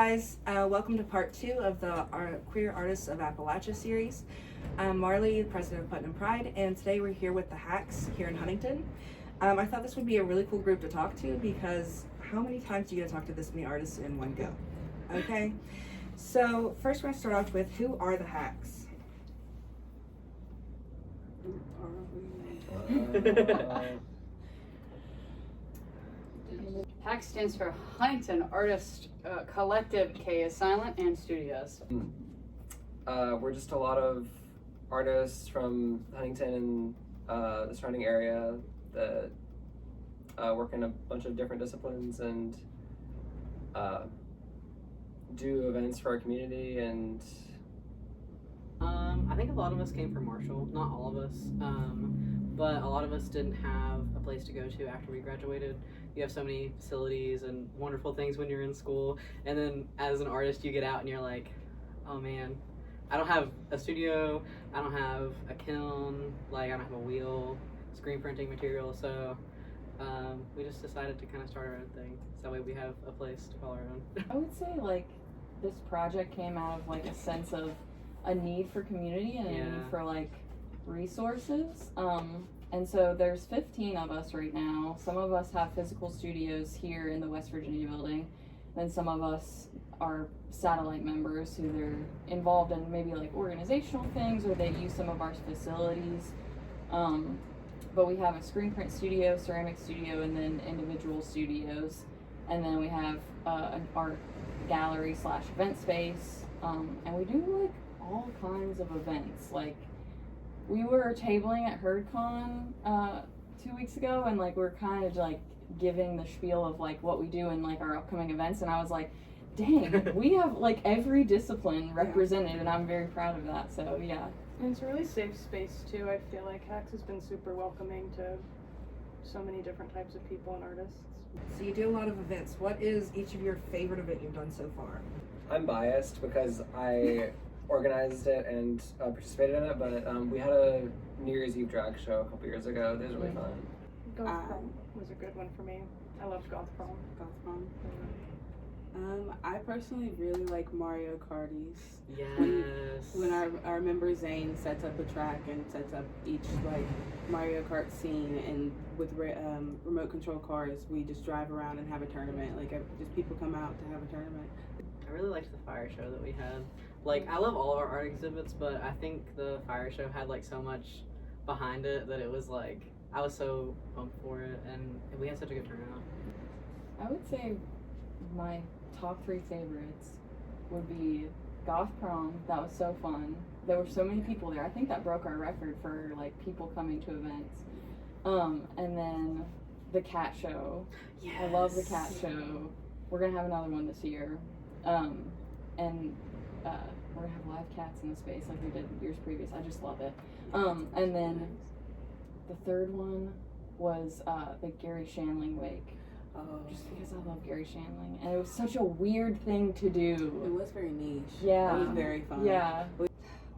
guys, welcome to part 2 of the Queer Artists of Appalachia series. I'm Marlie, president of Putnam Pride, and today we're here with the Hacks here in Huntington. I thought this would be a really cool group to talk to because how many times do you get to talk to this many artists in one go? Okay, so first we're going to start off with, who are the Hacks? HACK stands for Huntington Artist Collective. K is silent, and Studios. We're just a lot of artists from Huntington and the surrounding area that work in a bunch of different disciplines and do events for our community. And I think a lot of us came from Marshall, not all of us, but a lot of us didn't have a place to go to after we graduated. You have so many facilities and wonderful things when you're in school, and then as an artist you get out and you're like, oh man, I don't have a studio, I don't have a kiln, like I don't have a wheel, screen printing material, so we just decided to kind of start our own thing, so that way we have a place to call our own. I would say like this project came out of like a sense of a need for community and a need for like resources. And so there's 15 of us right now. Some of us have physical studios here in the West Virginia building. Then some of us are satellite members who they're involved in maybe like organizational things, or they use some of our facilities. But we have a screen print studio, ceramic studio, and then individual studios. And then we have an art gallery / event space. And we do like all kinds of events. Like we were tabling at HerdCon 2 weeks ago, and like we're kind of like giving the spiel of like what we do in like our upcoming events, and I was like, dang, we have like every discipline represented, and I'm very proud of that. So yeah. And it's a really safe space too. I feel like Hacks has been super welcoming to so many different types of people and artists. So you do a lot of events. What is each of your favorite event you've done so far? I'm biased because I organized it and participated in it, but we had a New Year's Eve drag show a couple years ago. It was really fun. Goth Prom was a good one for me. I loved Goth Prom. I personally really like Mario Karties. Yes. When our member Zane sets up a track and sets up each like Mario Kart scene, and with remote control cars, we just drive around and have a tournament. Like just people come out to have a tournament. I really liked the fire show that we had. Like, I love all of our art exhibits, but I think the fire show had like so much behind it that it was like, I was so pumped for it, and we had such a good turnout. I would say my top 3 favorites would be Goth Prom. That was so fun. There were so many people there. I think that broke our record for like people coming to events. And then the cat show. Yes. I love the cat show. We're gonna have another one this year. And we're gonna have live cats in the space like we did years previous. I just love it. And then the third one was the Gary Shandling Wake. Just because I love Gary Shandling, and it was such a weird thing to do. It was very niche. Yeah. It was very fun. Yeah. I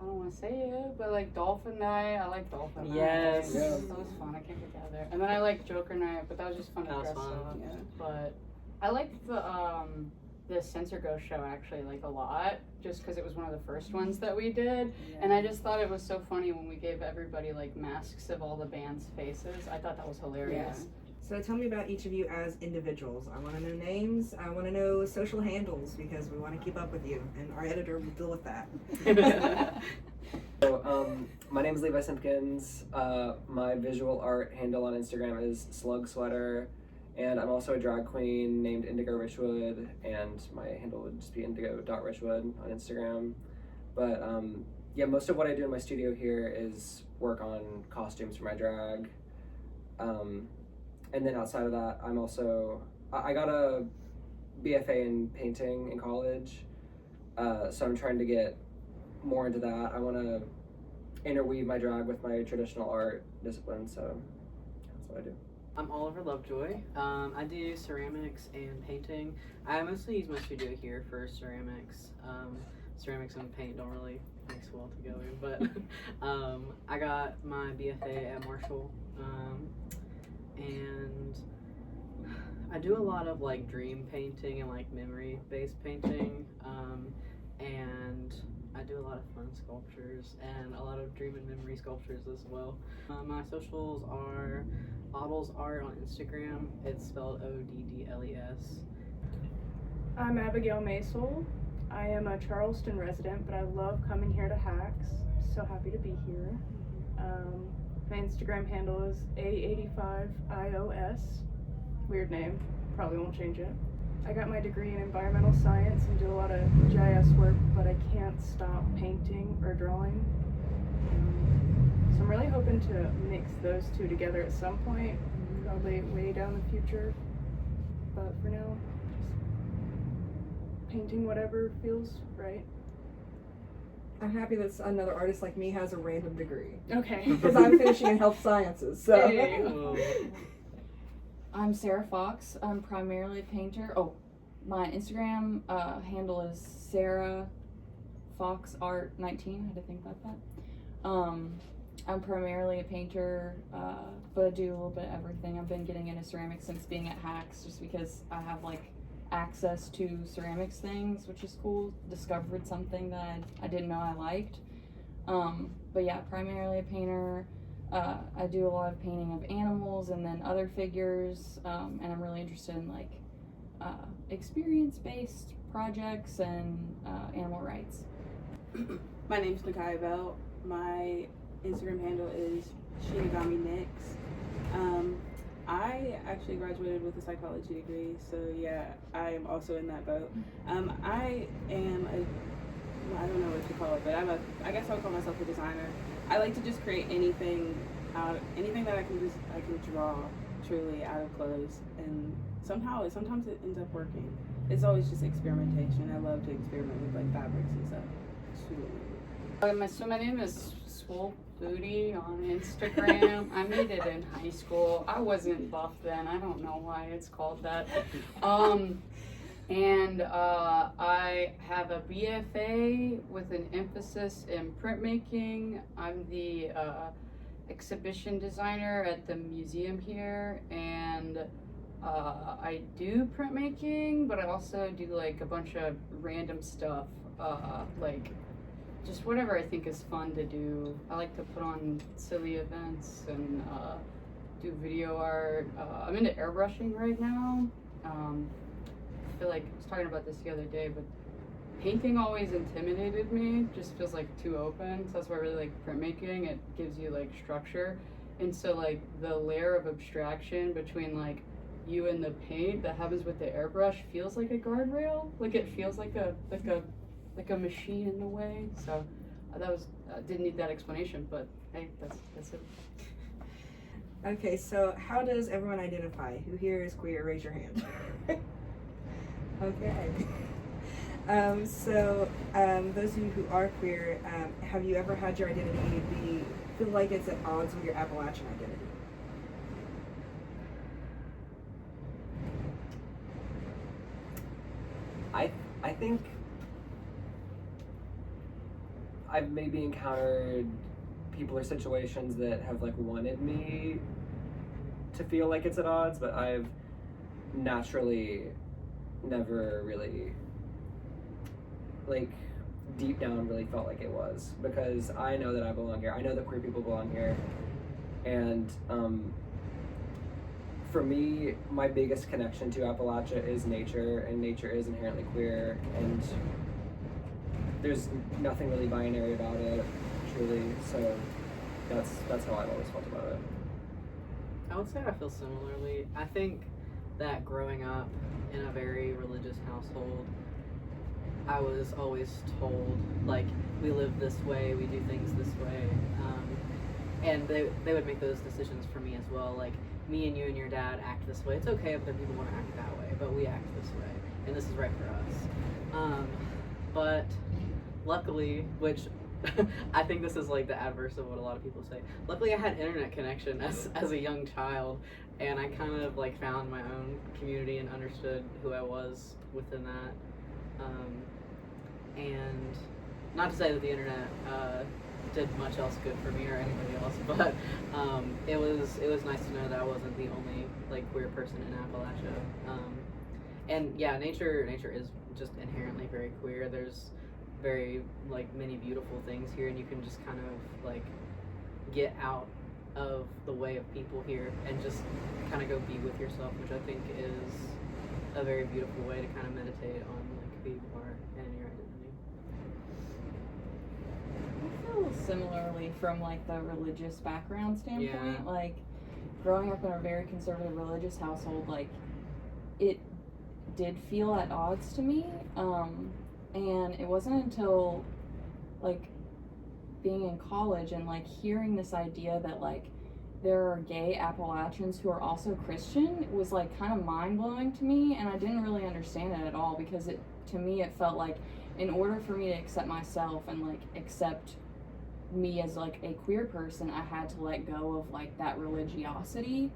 don't want to say it, but like Dolphin Night, I like Dolphin Night. Yes. That was fun. I can't get out of there. And then I like Joker Night, but that was just fun to That was dress fun. up. Yeah. But I liked the Censor Ghost show actually like a lot, just because it was one of the first ones that we did, and I just thought it was so funny when we gave everybody like masks of all the band's faces. I thought that was hilarious. So tell me about each of you as individuals. I want to know names. I want to know social handles because we want to keep up with you, and our editor will deal with that. So, my name is Levi Simpkins. My visual art handle on Instagram is Slug Sweater, and I'm also a drag queen named Indigo Richwood, and my handle would just be indigo.richwood on Instagram. But yeah, most of what I do in my studio here is work on costumes for my drag. And then outside of that, I'm also, I got a BFA in painting in college, so I'm trying to get more into that. I want to interweave my drag with my traditional art discipline, so that's what I do. I'm Oliver Lovejoy. I do ceramics and painting. I mostly use my studio here for ceramics. Ceramics and paint don't really mix well together, but I got my BFA at Marshall. And I do a lot of like dream painting and like memory based painting, and I do a lot of fun sculptures and a lot of dream and memory sculptures as well. My socials are Oddles Art on Instagram. It's spelled Oddles. I'm Abigail Maisel. I am a Charleston resident, but I love coming here to Hacks. So happy to be here. My Instagram handle is A85IOS. Weird name, probably won't change it. I got my degree in environmental science and do a lot of GIS work, but I can't stop painting or drawing. So I'm really hoping to mix those two together at some point, probably way down the future. But for now, just painting whatever feels right. I'm happy that another artist like me has a random degree. Okay. Because I'm finishing in health sciences, so. Hey. I'm Sarah Fox. I'm primarily a painter. Oh, my Instagram handle is Sarah Fox Art 19. I had to think about that. I'm primarily a painter, but I do a little bit of everything. I've been getting into ceramics since being at Hacks, just because I have like access to ceramics things, which is cool. Discovered something that I didn't know I liked. But yeah, primarily a painter. I do a lot of painting of animals and then other figures, and I'm really interested in like experience-based projects and animal rights. My name's Nakai Bell. My Instagram handle is Shinigami Nix. I actually graduated with a psychology degree, so yeah, I am also in that boat. I am I don't know what to call it, but I guess I would call myself a designer. I like to just create anything that I can draw truly out of clothes, and sometimes it ends up working. It's always just experimentation. I love to experiment with like fabrics and stuff. So my name is Swole Booty on Instagram. I made it in high school. I wasn't buff then. I don't know why it's called that. And I have a BFA with an emphasis in printmaking. I'm the exhibition designer at the museum here, and I do printmaking, but I also do like a bunch of random stuff, like just whatever I think is fun to do. I like to put on silly events and do video art. I'm into airbrushing right now. I feel like I was talking about this the other day, but painting always intimidated me. Just feels like too open. So that's why I really like printmaking. It gives you like structure, and so like the layer of abstraction between like you and the paint that happens with the airbrush feels like a guardrail. Like it feels like a machine in a way. So that was didn't need that explanation, but hey, that's it. Okay, so how does everyone identify? Who here is queer? Raise your hand. Okay. So those of you who are queer, have you ever had your identity feel like it's at odds with your Appalachian identity? I think I've maybe encountered people or situations that have like wanted me to feel like it's at odds, but I've naturally never really like deep down really felt like it was, because I know that I belong here. I know that queer people belong here, and for me, my biggest connection to Appalachia is nature, and nature is inherently queer, and there's nothing really binary about it, truly. So that's how I've always felt about it. I would say I feel similarly. I think that growing up in a very religious household, I was always told, like, we live this way, we do things this way, and they would make those decisions for me as well. Like, me and you and your dad act this way. It's okay if other people want to act that way, but we act this way, and this is right for us. But luckily, which I think this is like the adverse of what a lot of people say. Luckily, I had internet connection as a young child, and I kind of like found my own community and understood who I was within that. And not to say that the internet did much else good for me or anybody else, but it was nice to know that I wasn't the only like queer person in Appalachia. And yeah, nature is just inherently very queer. There's very like many beautiful things here, and you can just kind of like get out of the way of people here and just kind of go be with yourself, which I think is a very beautiful way to kind of meditate on like who you are and your identity. I feel similarly from like the religious background standpoint. Yeah. Like growing up in a very conservative religious household, like it did feel at odds to me. And it wasn't until like being in college and like hearing this idea that like there are gay Appalachians who are also Christian was like kind of mind-blowing to me, and I didn't really understand it at all, because it to me it felt like in order for me to accept myself and like accept me as like a queer person, I had to let go of like that religiosity,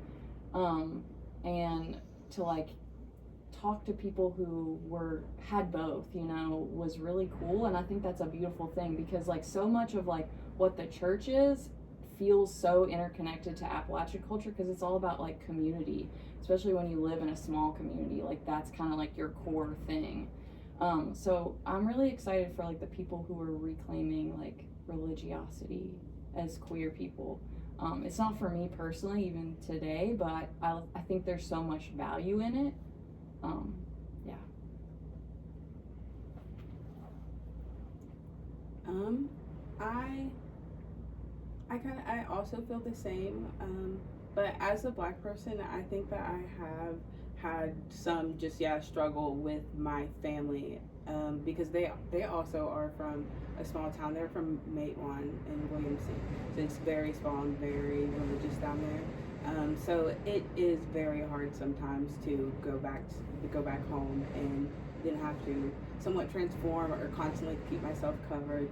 and to like talk to people who had both, you know, was really cool. And I think that's a beautiful thing, because like so much of like what the church is feels so interconnected to Appalachian culture, because it's all about like community, especially when you live in a small community. Like that's kind of like your core thing. So I'm really excited for like the people who are reclaiming like religiosity as queer people. It's not for me personally even today, but I think there's so much value in it. Yeah. I also feel the same. But as a Black person, I think that I have had some struggle with my family, because they also are from a small town. They're from Matewan in Williamson, so it's very small and very religious down there. So it is very hard sometimes to go back home and then have to somewhat transform or constantly keep myself covered,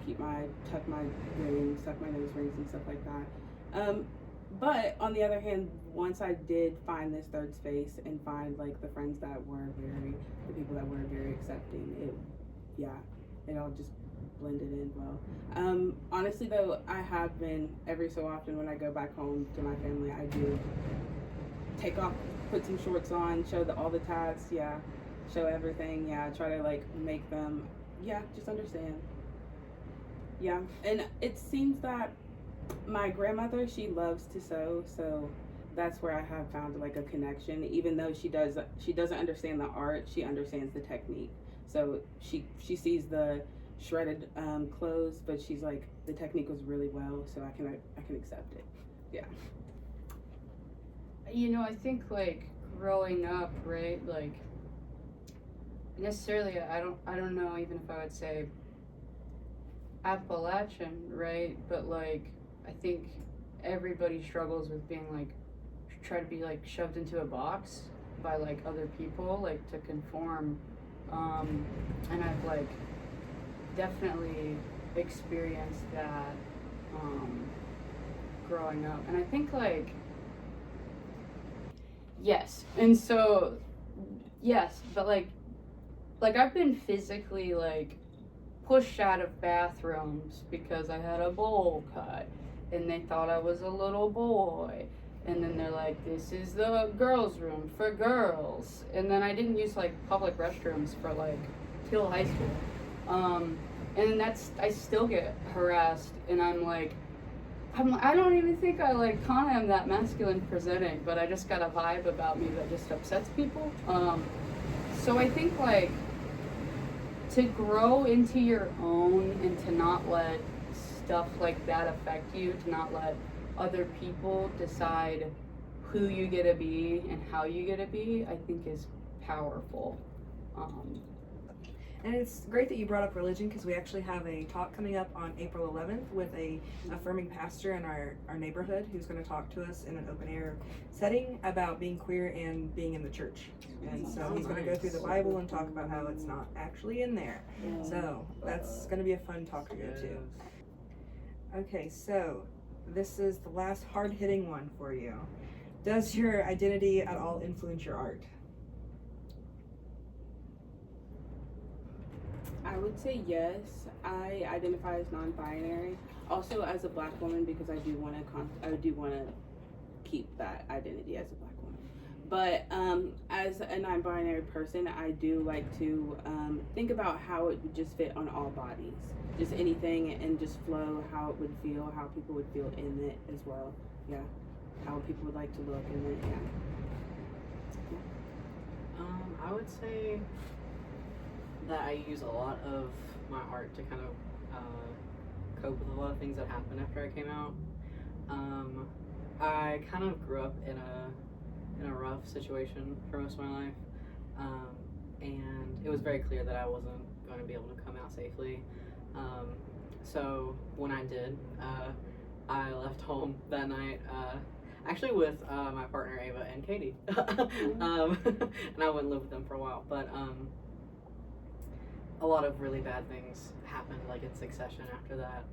tuck my rings, tuck my nose rings and stuff like that. But on the other hand, once I did find this third space and find like the people that were very accepting, it all just blended in well. Honestly though, I have been every so often when I go back home to my family, I do take off, put some shorts on, show all the tats, show everything, try to like make them, just understand. And it seems that my grandmother, she loves to sew, so that's where I have found like a connection. Even though she doesn't understand the art, she understands the technique. So she sees the shredded clothes, but she's like, the technique was really well, so I can accept it. Yeah. You know, I think like growing up, right, like necessarily I don't know even if I would say Appalachian, right, but like I think everybody struggles with being like, try to be like shoved into a box by like other people, like to conform. And I've like definitely experienced that growing up. And I think like, yes. And so, yes, but like I've been physically like pushed out of bathrooms because I had a bowl cut and they thought I was a little boy. And then they're like, this is the girls' room for girls. And then I didn't use like public restrooms for like till high school. And that's, I still get harassed, and I don't even think I like kind of am that masculine presenting, but I just got a vibe about me that just upsets people. So I think like to grow into your own and to not let stuff like that affect you, to not let other people decide who you get to be and how you get to be, I think is powerful. And it's great that you brought up religion, because we actually have a talk coming up on April 11th with a affirming pastor in our neighborhood who's going to talk to us in an open air setting about being queer and being in the church. And so he's going to go through the Bible and talk about how it's not actually in there. So that's going to be a fun talk to go to. Okay, so this is the last hard-hitting one for you. Does your identity at all influence your art? I would say yes. I identify as non-binary. Also, as a Black woman, because I do want to keep that identity as a Black woman. But as a non-binary person, I do like to think about how it would just fit on all bodies, just anything, and just flow, how it would feel, how people would feel in it as well. Yeah, how people would like to look in it. Yeah. I would say that I use a lot of my art to kind of cope with a lot of things that happened after I came out. I kind of grew up in a rough situation for most of my life, and it was very clear that I wasn't going to be able to come out safely. So when I did, I left home that night, actually with my partner Ava and Katie, and I wouldn't live with them for a while, but a lot of really bad things happened like in succession after that,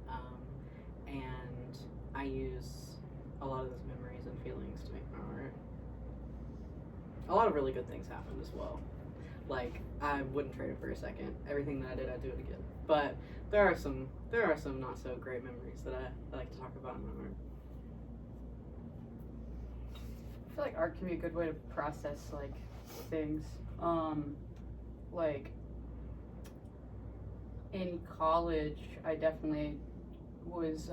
and I use a lot of those memories and feelings to make my art. A lot of really good things happened as well. Like, I wouldn't trade it for a second. Everything that I did, I'd do it again. But there are some not so great memories that I like to talk about in my art. I feel like art can be a good way to process like things. Like in college, I definitely was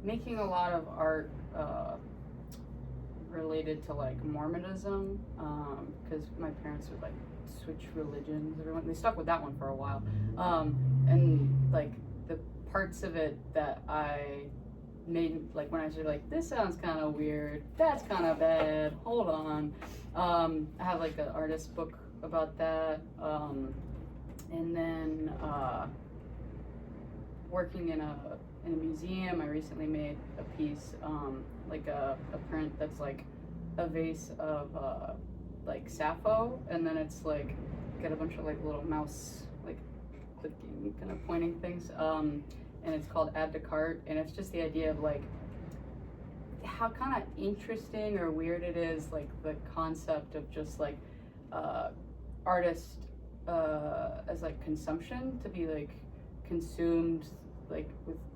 making a lot of art related to like Mormonism, because my parents would like switch religions. They stuck with that one for a while, and like the parts of it that I made, like when I was like, this sounds kind of weird, that's kind of bad, hold on. I have like an artist book about that, and then working in a museum, I recently made a piece, like a print that's like a vase of like Sappho, and then it's like got a bunch of like little mouse like clicking kind of pointing things, and it's called Add to Cart, and it's just the idea of like how kind of interesting or weird it is, like the concept of just like artist as like consumption, to be like consumed like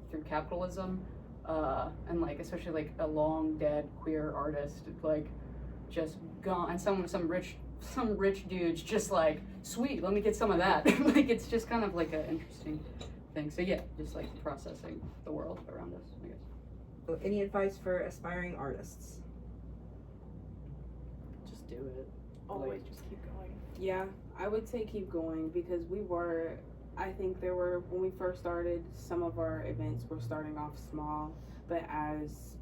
through capitalism, and like especially like a long dead queer artist like just gone, and some rich dude's just like, sweet, let me get some of that. Like it's just kind of like an interesting thing. So yeah, just like processing the world around us, I guess. So any advice for aspiring artists? Just do it. Always just keep going. Yeah, I would say keep going, because I think when we first started, some of our events were starting off small, but as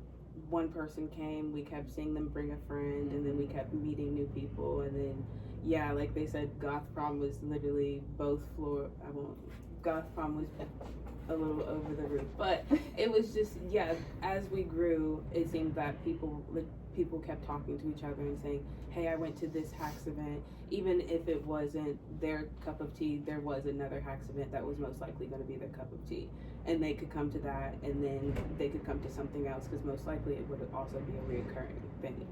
one person came, we kept seeing them bring a friend, and then we kept meeting new people, and then, yeah, like they said, Goth Prom was literally Goth Prom was a little over the roof, but it was just, yeah, as we grew, it seemed that people kept talking to each other and saying, hey, I went to this Hacks event. Even if it wasn't their cup of tea, there was another Hacks event that was most likely going to be their cup of tea. And they could come to that, and then they could come to something else, because most likely it would also be a reoccurring thing.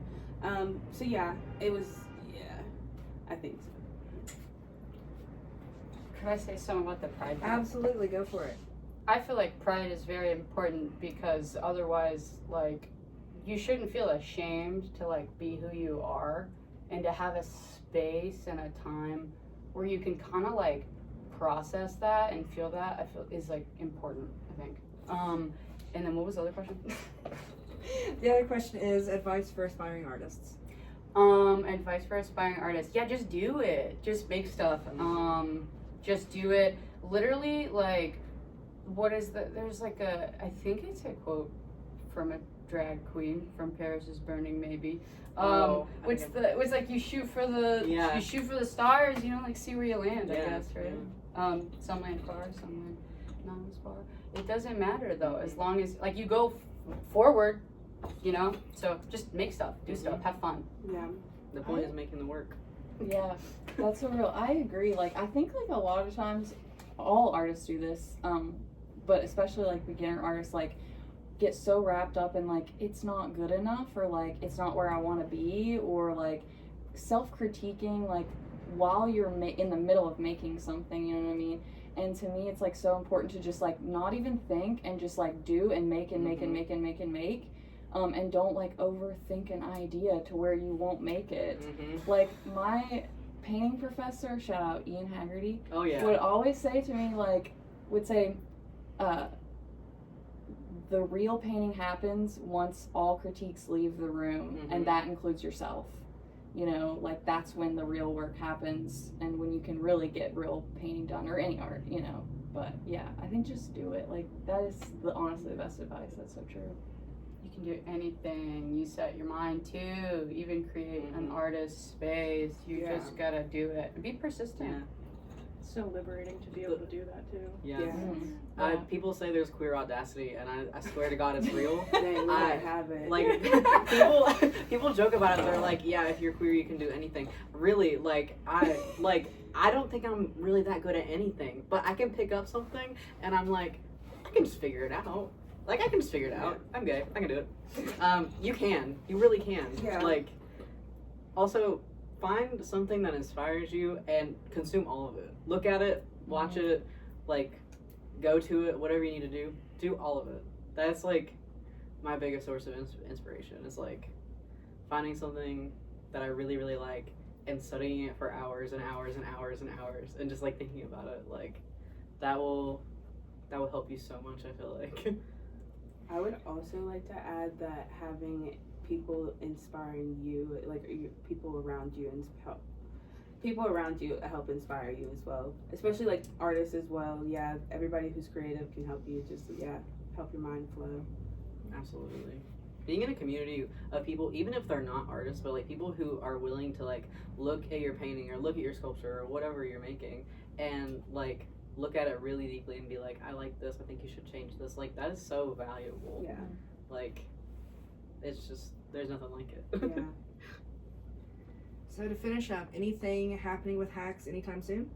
So yeah, I think so. Could I say something about the Pride? Absolutely, go for it. I feel like Pride is very important, because otherwise, like, you shouldn't feel ashamed to like be who you are, and to have a space and a time where you can kind of like process that and feel that, I feel is like important, I think. And then what was the other question? The other question is advice for aspiring artists. Advice for aspiring artists. Yeah, just do it. Just make stuff. Just do it. Literally, like, there's like I think it's a quote from a drag queen from Paris is Burning, maybe. It was like you shoot for the stars, you know, like see where you land, I guess, right? Some land far, some land not as far. It doesn't matter though, as long as like you go forward, you know. So just make stuff, do stuff, have fun. Yeah. The point is making the work. Yeah, that's so real. I agree. Like, I think like a lot of times, all artists do this, but especially like beginner artists, like get so wrapped up in like it's not good enough, or like it's not where I want to be, or like self-critiquing like while you're in the middle of making something, you know what I mean? And to me, it's like so important to just like not even think and just like do and make and make and make and make and make. And don't like overthink an idea to where you won't make it. Like my painting professor, shout out Ian Haggerty, would always say to me, like, the real painting happens once all critiques leave the room, and that includes yourself. You know, like that's when the real work happens and when you can really get real painting done, or any art, you know. But yeah, I think just do it. Like that is honestly the best advice. That's so true. You can do anything. You set your mind to. Even create an artist space. You just gotta do it and be persistent. It's so liberating to be able to do that too. People say there's queer audacity, and I swear to God, it's real. I have it. Like people joke about it. They're like, yeah, if you're queer, you can do anything. Really, I don't think I'm really that good at anything, but I can pick up something, and I'm like, I can just figure it out. Like I can just figure it out. I'm gay. I can do it. You can. You really can. Yeah. Like, also find something that inspires you and consume all of it. Look at it, watch it, like, go to it, whatever you need to do. Do all of it. That's, like, my biggest source of inspiration is, like, finding something that I really, really like and studying it for hours and hours and hours and hours and just, like, thinking about it. Like, that will help you so much, I feel like. I would also like to add that having people inspiring you, like people around you, and people around you help inspire you as well. Especially like artists as well. Yeah, everybody who's creative can help you. Just help your mind flow. Absolutely. Being in a community of people, even if they're not artists, but like people who are willing to like look at your painting or look at your sculpture or whatever you're making and like look at it really deeply and be like, I like this, I think you should change this. Like that is so valuable. Yeah. Like it's just, there's nothing like it. Yeah. So to finish up, anything happening with Hacks anytime soon?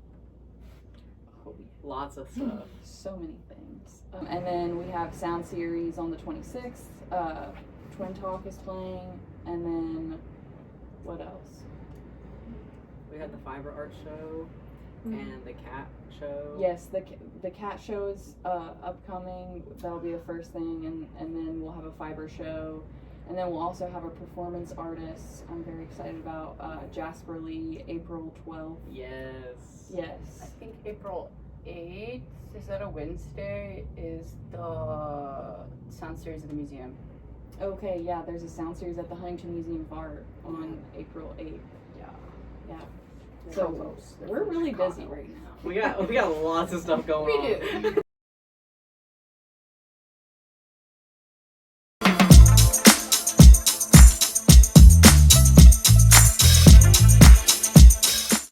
Lots of stuff. So many things. And then we have sound series on the 26th. Twin Talk is playing, and then what else? We had the fiber art show and the cat show. Yes, the cat show is upcoming. That'll be the first thing, and then we'll have a fiber show, and then we'll also have a performance artist. I'm very excited about Jasper Lee, April 12th. Yes. Yes. I think April 8th, is that a Wednesday, is the sound series at the museum. Okay, yeah, there's a sound series at the Huntington Museum of Art on April 8th. Yeah. So we're really busy right now. We got lots of stuff going on. We do.